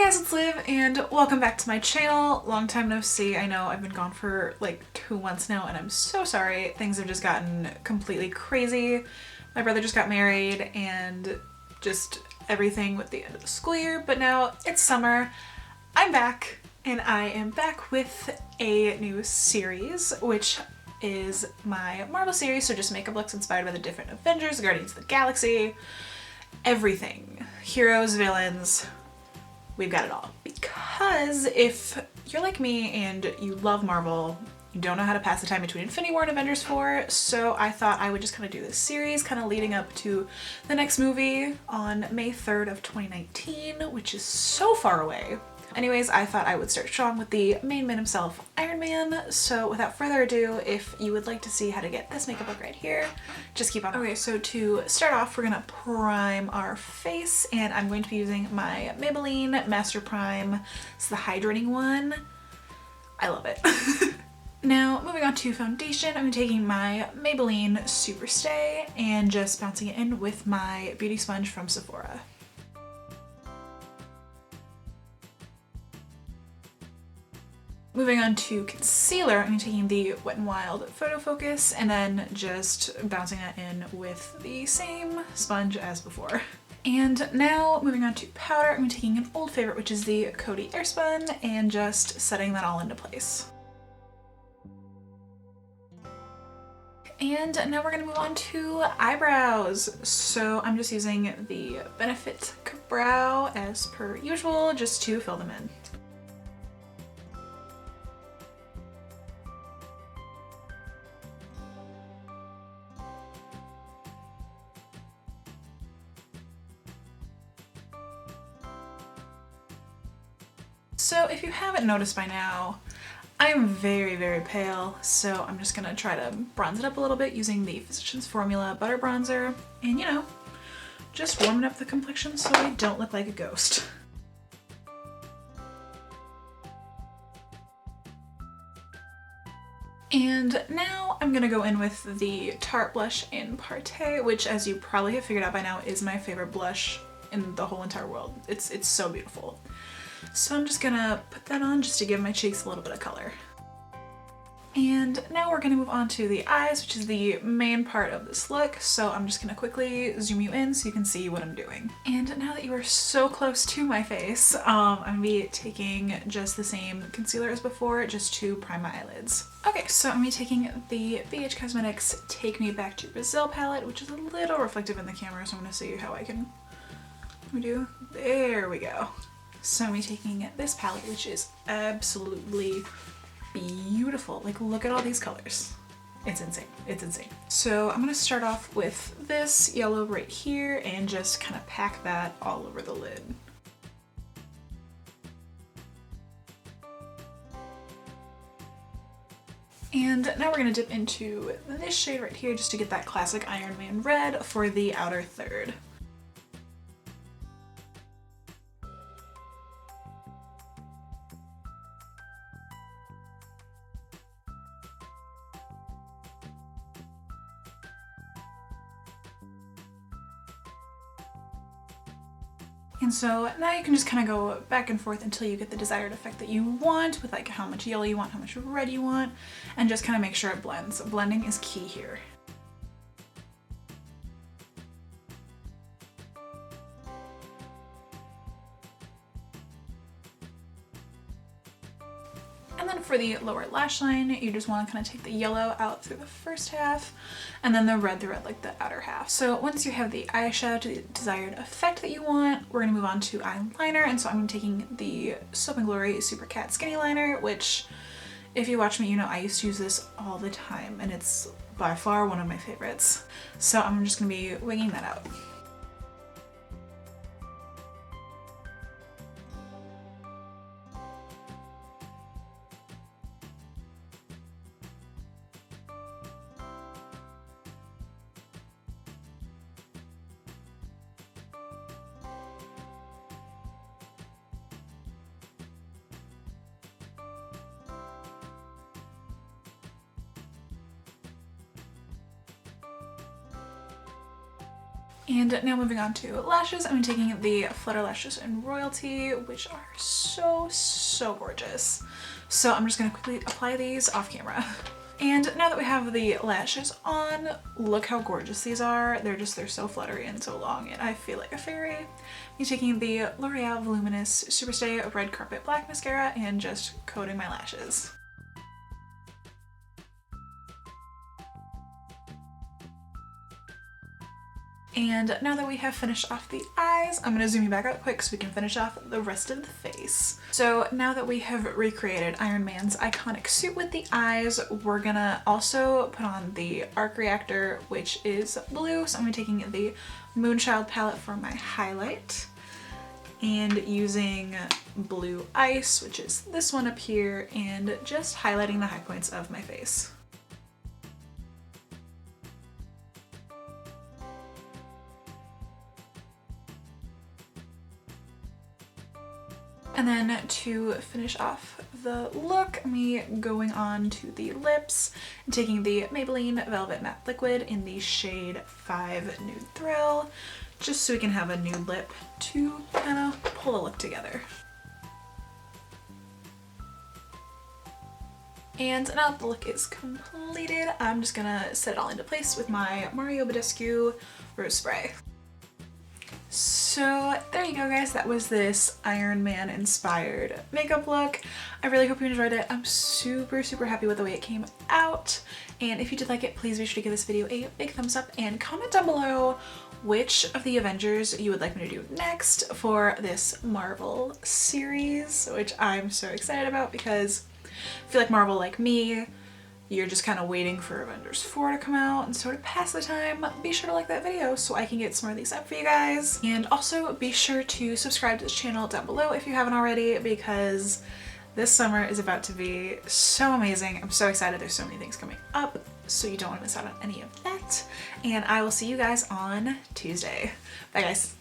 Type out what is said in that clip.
guys, it's Liv and welcome back to my channel. Long time no see. I know I've been gone for like 2 months now and I'm so sorry. Things have just gotten completely crazy. My brother just got married and just everything with the end of the school year, but now it's summer. I'm back and I am back with a new series, which is my Marvel series, so just makeup looks inspired by the different Avengers, Guardians of the Galaxy, everything. Heroes, villains, we've got it all. Because if you're like me and you love Marvel, you don't know how to pass the time between Infinity War and Avengers 4, so I thought I would just kind of do this series kind of leading up to the next movie on May 3rd of 2019, which is so far away. Anyways, I thought I would start strong with the main man himself, Iron Man. So without further ado, if you would like to see how to get this makeup look right here, just keep on. Okay, so to start off, we're gonna prime our face, and I'm going to be using my Maybelline Master Prime. It's the hydrating one. I love it. Now, moving on to foundation, I'm taking my Maybelline Super Stay and just bouncing it in with my beauty sponge from Sephora. Moving on to concealer, I'm taking the Wet n Wild Photofocus and then just bouncing that in with the same sponge as before. And now moving on to powder, I'm taking an old favorite, which is the Coty Airspun, and just setting that all into place. And now we're gonna move on to eyebrows. So I'm just using the Benefit Brow as per usual, just to fill them in. So if you haven't noticed by now, I'm very, very pale, so I'm just gonna try to bronze it up a little bit using the Physicians Formula Butter Bronzer, and you know, just warming up the complexion so I don't look like a ghost. And now I'm gonna go in with the Tarte blush in Partayy, which, as you probably have figured out by now, is my favorite blush in the whole entire world. It's so beautiful. So I'm just gonna put that on just to give my cheeks a little bit of color. And now we're gonna move on to the eyes, which is the main part of this look. So I'm just gonna quickly zoom you in so you can see what I'm doing. And now that you are so close to my face, I'm gonna be taking just the same concealer as before, just to prime my eyelids. Okay, so I'm gonna be taking the BH Cosmetics Take Me Back to Brazil palette, which is a little reflective in the camera, so I'm gonna see how I can, there we go. So I'm taking this palette, which is absolutely beautiful. Like, look at all these colors. It's insane. It's insane. So I'm gonna start off with this yellow right here and just kind of pack that all over the lid. And now we're gonna dip into this shade right here just to get that classic Iron Man red for the outer third. And so now you can just kind of go back and forth until you get the desired effect that you want, with like how much yellow you want, how much red you want, and just kind of make sure it blends. Blending is key here. And then for the lower lash line, you just want to kind of take the yellow out through the first half and then the red like the outer half. So once you have the eyeshadow to the desired effect that you want, we're going to move on to eyeliner. And so I'm taking the Soap & Glory Super Cat Skinny Liner, which if you watch me, you know I used to use this all the time and it's by far one of my favorites. So I'm just going to be winging that out. And now moving on to lashes, I'm taking the Flutter Lashes in Royalty, which are so gorgeous. So I'm just gonna quickly apply these off camera. And now that we have the lashes on, look how gorgeous these are. They're so fluttery and so long, and I feel like a fairy. I'm taking the L'Oreal Voluminous Superstay Red Carpet Black Mascara and just coating my lashes. And now that we have finished off the eyes, I'm gonna zoom you back out quick so we can finish off the rest of the face. So now that we have recreated Iron Man's iconic suit with the eyes, we're gonna also put on the arc reactor, which is blue. So I'm gonna be taking the Moonchild palette for my highlight and using blue ice, which is this one up here, and just highlighting the high points of my face. And then to finish off the look, me going on to the lips and taking the Maybelline Velvet Matte Liquid in the shade 5 Nude Thrill, just so we can have a nude lip to kind of pull the look together. And now that the look is completed, I'm just gonna set it all into place with my Badescu Rose Spray. So there you go, guys. That was this Iron Man inspired makeup look. I really hope you enjoyed it. I'm super happy with the way it came out. And if you did like it, please be sure to give this video a big thumbs up and comment down below which of the Avengers you would like me to do next for this Marvel series, which I'm so excited about because I feel like Marvel, like me, you're just kind of waiting for Avengers 4 to come out, and so to pass the time, be sure to like that video so I can get some more of these up for you guys. And also be sure to subscribe to this channel down below if you haven't already, because this summer is about to be so amazing. I'm so excited. There's so many things coming up, so you don't want to miss out on any of that. And I will see you guys on Tuesday. Bye guys.